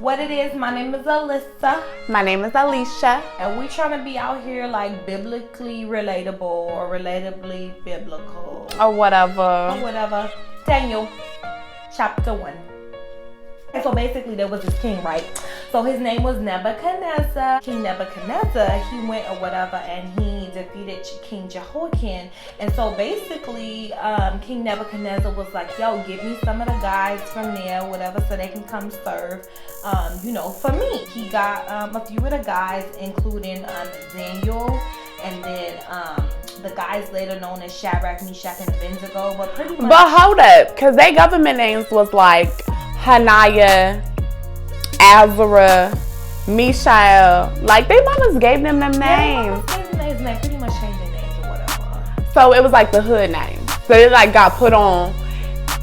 What it is, my name is Alyssa. My name is Alicia. And we trying to be out here like biblically relatable or relatably biblical. Or whatever. Daniel, chapter 1. So basically there was this king, right? So his name was Nebuchadnezzar. King Nebuchadnezzar, he went or whatever and he defeated King Jehoiakim. And so basically King Nebuchadnezzar was like, yo, give me some of the guys from there, whatever, so they can come serve, for me. He got a few of the guys, including Daniel, and then the guys later known as Shadrach, Meshach, and Abednego. But pretty much. But hold up, because their government names was like Hananiah, Azariah, Mishael. Like, they mamas gave them names. Yeah, they pretty much changed their names or whatever. So it was like the hood name. So it like got put on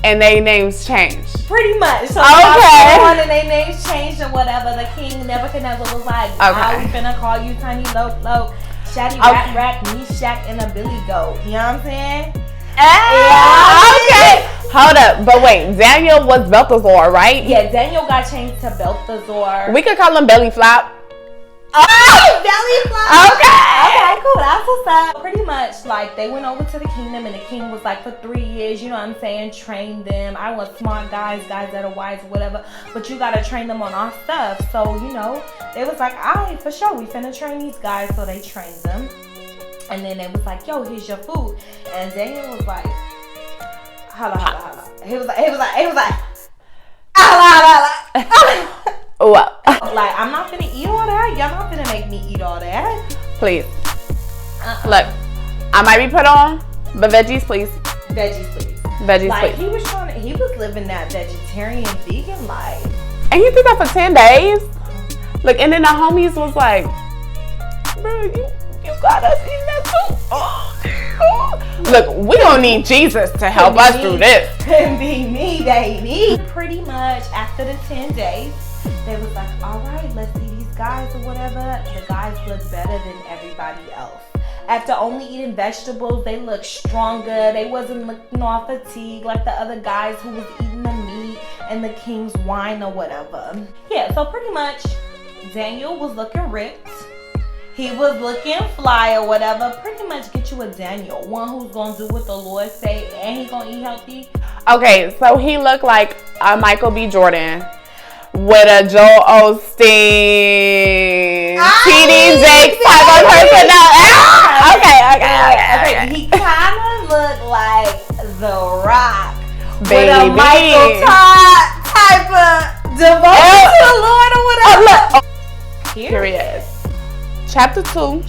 and their names changed. Pretty much. So okay. And their names changed or whatever. The king Nebuchadnezzar was like, we finna call you Tiny Loke, Shady Rat, Meshach, and a Billy Goat. You know what I'm saying? Okay. Hold up. But wait, Daniel was Belteshazzar, right? Yeah, Daniel got changed to Belteshazzar. We could call him Belly Flop. Oh, Belly Flop. Okay, cool. That's what's up. Pretty much, like, they went over to the kingdom, and the king was like, for 3 years, you know what I'm saying, train them. I want smart guys that are wise, whatever, but you gotta train them on our stuff. So, they was like, all right, for sure, we finna train these guys. So they trained them. And then they was like, yo, here's your food. And Daniel was like, holla. He was like, holla. What? Like, I'm not finna eat all that. Y'all not finna make me eat all that. Please. Look, I might be put on, but veggies, please. Veggies, please. Veggies, like, please. He was living that vegetarian, vegan life. And you did that for 10 days? Look, and then the homies was like, bro, you got us eating that too. Look, we gonna need Jesus to help us through this. Couldn't be me, baby. Pretty much after the 10 days, they was like, all right, let's see these guys or whatever. The guys look better than everybody else. After only eating vegetables, they looked stronger. They wasn't looking all fatigued like the other guys who was eating the meat and the king's wine or whatever. Yeah, so pretty much Daniel was looking ripped. He was looking fly or whatever. Pretty much get you a Daniel. One who's going to do what the Lord say and he going to eat healthy. Okay, so he looked like a Michael B. Jordan with a Joel Osteen, TD Jakes type of personality. Okay. He kind of looked like The Rock. Baby. With a Michael Todd type of devotion to the Lord or whatever. Period. Chapter 2.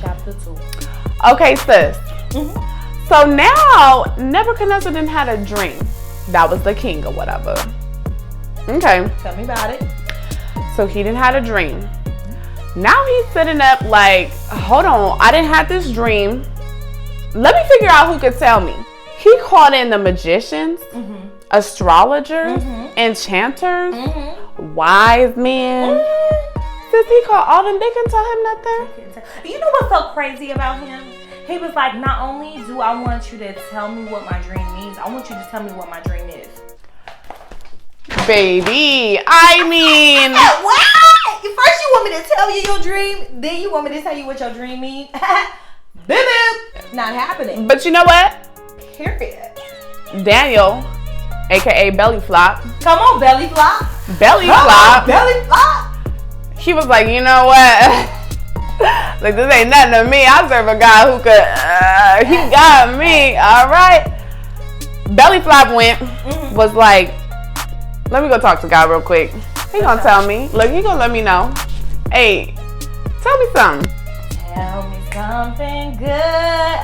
Okay, sis. Mm-hmm. So now Nebuchadnezzar didn't had a dream. That was the king or whatever. Okay. Tell me about it. So he didn't have a dream. Now he's sitting up like, hold on, I didn't have this dream. Let me figure out who could tell me. He called in the magicians, astrologers, enchanters, wise men. Since he called all them, they can tell him nothing. You know what's so crazy about him? He was like, not only do I want you to tell me what my dream means, I want you to tell me what my dream is. Baby, I mean. What? First you want me to tell you your dream, then you want me to tell you what your dream means? Boo. Not happening. But you know what? Period. Daniel, aka Belly Flop. Come on, Belly Flop. Belly Flop. Belly Flop. He was like, you know what? Like, this ain't nothing to me. I serve a guy who could, he got me. All right. Belly Flop was like, let me go talk to God real quick. He gonna tell me. Look, he gonna let me know. Hey, tell me something. Tell me something good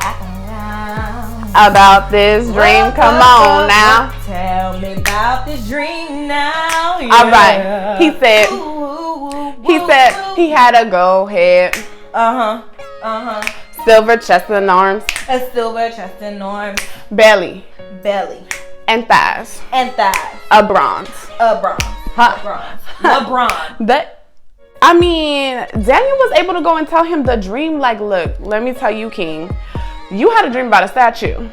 about this dream. Come on now. Tell me about this dream now. Yeah. All right. He said he had a go ahead. Silver chest and arms. A silver chest and arms. Belly. And thighs. A bronze. LeBron. Daniel was able to go and tell him the dream. Like, look, let me tell you, King. You had a dream about a statue.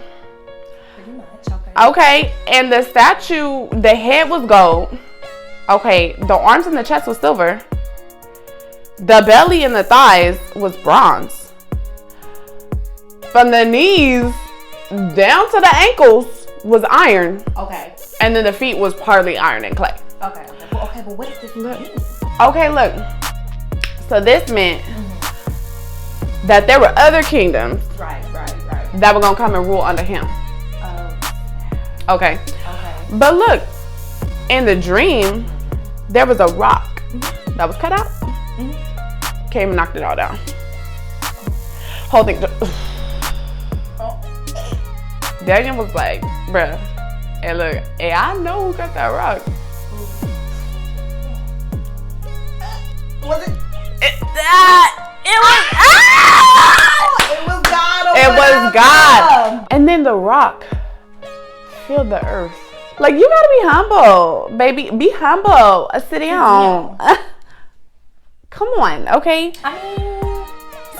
Pretty much, Okay, and the statue, the head was gold. Okay, the arms and the chest was silver. The belly and the thighs was bronze. From the knees down to the ankles was iron. Okay. And then the feet was partly iron and clay. Okay. But what does this mean? Okay, look. So this meant that there were other kingdoms that were gonna come and rule under him. Okay. But look, in the dream, there was a rock that was cut out. Came and knocked it all down. Whole thing. Daniel was like, bruh, and look, hey, I know who got that rock. Was it? It was God. It was God. And then the rock filled the earth. Like, you gotta be humble, baby. Be humble. Sit down. Come on, okay? I mean,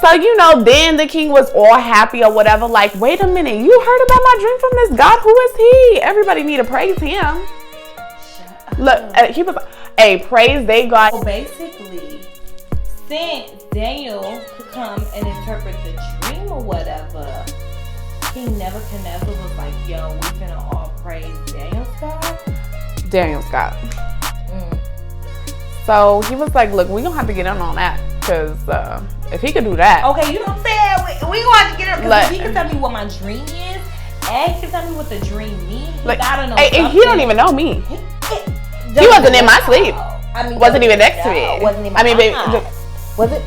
so, you know, then the king was all happy or whatever. Like, wait a minute. You heard about my dream from this God? Who is he? Everybody need to praise him. Look, he was like, hey, praise they God. So basically, since Daniel could come and interpret the dream or whatever, King Nebuchadnezzar was like, yo, we finna all praise Daniel's God? Daniel's God. So he was like, look, we gonna have to get in on that. Because if he could do that. Okay, you know what I'm saying? We gonna have to get in. Because if he can tell me what my dream is, and he can tell me what the dream means, like, I don't know. Hey, he don't even know me. He wasn't in my sleep. I mean, wasn't even next to me. Wasn't even. I mean, baby, was it?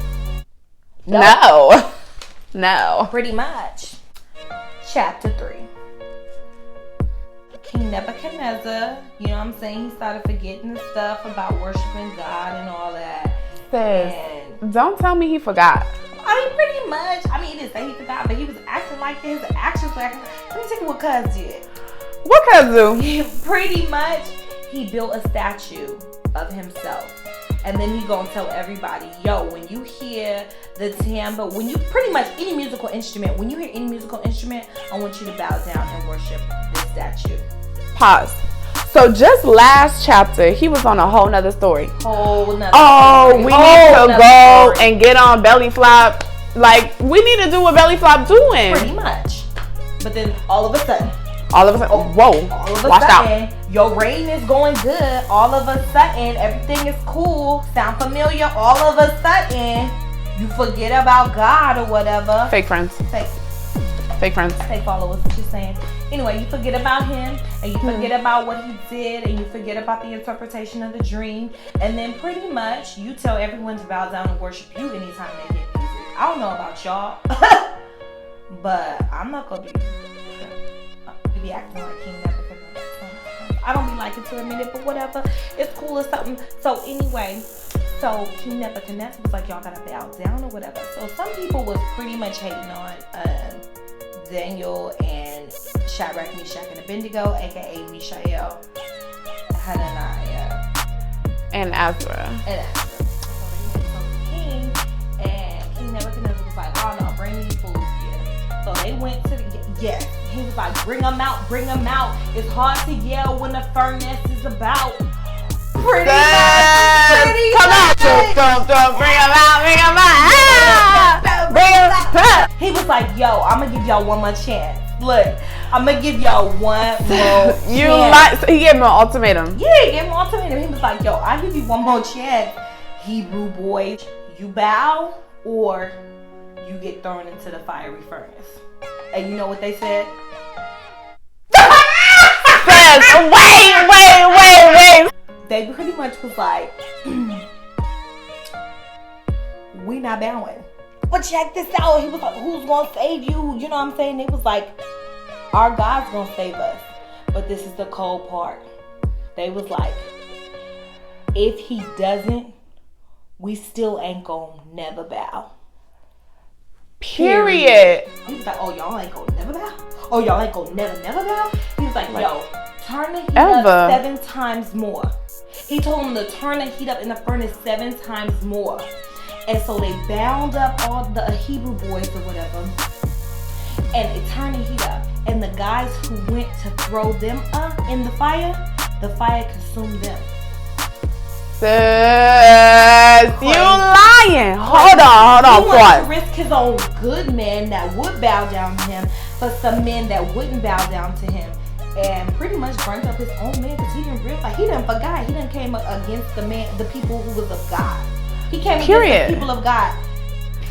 No. No. Pretty much. Chapter 3. King Nebuchadnezzar, you know what I'm saying? He started forgetting the stuff about worshiping God and all that. And don't tell me he forgot. I mean, pretty much. I mean, he didn't say he forgot, but he was acting like his actions were acting. Let me tell you what Cuz did. What Cuz do? Pretty much, he built a statue of himself. And then he gonna tell everybody, yo, when you hear the timbre, when you pretty much any musical instrument, when you hear any musical instrument, I want you to bow down and worship this statue. Pause. So just last chapter, he was on a whole nother story. We need to go and get on belly flop. Like, we need to do what belly flop doing. Pretty much. But then all of a sudden, whoa, all of a watch sudden, out. Your rating is going good. All of a sudden, everything is cool. Sound familiar? All of a sudden, you forget about God or whatever. Fake friends. Fake friends. Fake followers, what you're saying. Anyway, you forget about him, and you forget about what he did, and you forget about the interpretation of the dream, and then pretty much you tell everyone to bow down and worship you anytime they hear music. I don't know about y'all, but I'm not gonna be acting like King Nebuchadnezzar. I don't be liking to admit it, but whatever. It's cool or something. So anyway, so King Nebuchadnezzar was like, y'all gotta bow down or whatever. So some people was pretty much hating on Daniel and Shadrach, Meshach, and Abednego, aka Mishael, Hananiah, and Azra. So they went to the king, and King Nebuchadnezzar was like, oh no, bring these fools here. So they went to he was like, bring them out. It's hard to yell when the furnace is about. Pretty much. Bring them out. He was like, yo, I'm gonna give y'all one more chance. Look, I'm gonna give y'all one more chance. So he gave him an ultimatum. Yeah, he gave him an ultimatum. He was like, yo, I'll give you one more chance. Hebrew boy, you bow or you get thrown into the fiery furnace. And you know what they said? Wait. They pretty much was like, we not bowing. But check this out. He was like, who's gonna save you? You know what I'm saying? They was like, our God's gonna save us. But this is the cold part. They was like, if he doesn't, we still ain't gonna never bow. Period. He was like, oh, y'all ain't gonna never bow? Oh, y'all ain't gonna never bow? He was like, yo, turn the heat up 7 times more. He told him to turn the heat up in the furnace 7 times more. And so they bound up all the Hebrew boys or whatever. And they turned the heat up. And the guys who went to throw them up in the fire consumed them. You lying. Hold on, He wanted to pause. risk his own good men that would bow down to him for some men that wouldn't bow down to him. And pretty much burnt up his own man because he didn't realize, he didn't forgot. He didn't came against the people who was of God. He came against the people of God.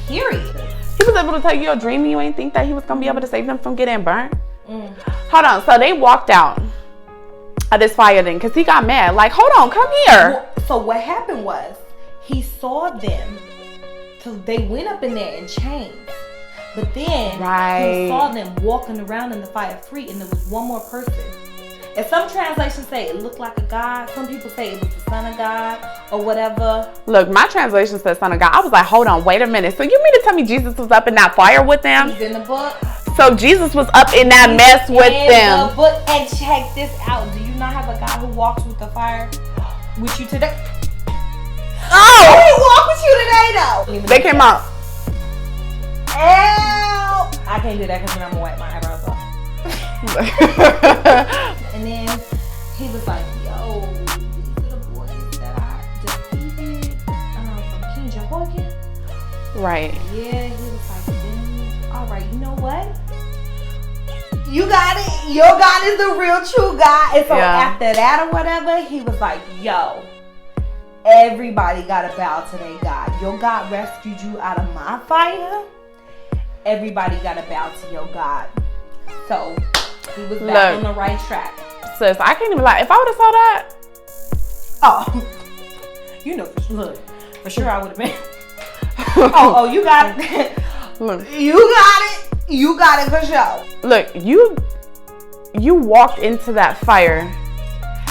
Period. He was able to tell you a dream and you ain't think that he was going to be able to save them from getting burnt? Hold on. So they walked out of this fire then because he got mad. Like, hold on, come here. So what happened was he saw them. So they went up in there in chains. But then he saw them walking around in the fire free, and there was one more person. And some translations say it looked like a god. Some people say it was the son of God or whatever. Look, my translation says son of God. I was like, hold on, wait a minute. So you mean to tell me Jesus was up in that fire with them? He's in the book. So Jesus was up in that mess with them. In the book. And check this out. Do you not have a God who walks with the fire with you today? Oh! He walked with you today, though. They came out. Ow! I can't do that because then I'm going to wipe my eyebrows off. And then he was like, yo, these are the boys that I defeated from King Jehoiakim. Right. Yeah, he was like, then, all right, you know what? You got it. Your God is the real true God. And so after that or whatever, he was like, yo, everybody got to bow to their God. Your God rescued you out of my fire. Everybody got to bow to your God. So he was back on the right track. Sis, I can't even lie. If I would have saw that, you know, for sure I would have been. oh, you got it. Look, you got it. You got it for sure. Look, you walked into that fire,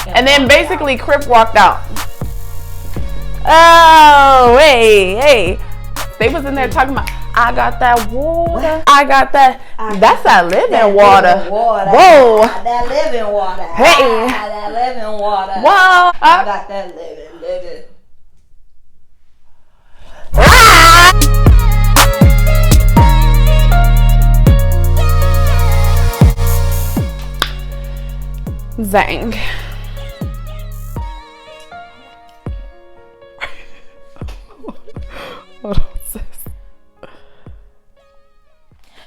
and then basically Crip walked out. Oh, hey. They was in there talking about, I got that water. What? I got that. That's that living water. Whoa. That living water. Hey. That living water. Whoa. I got that living. Zang.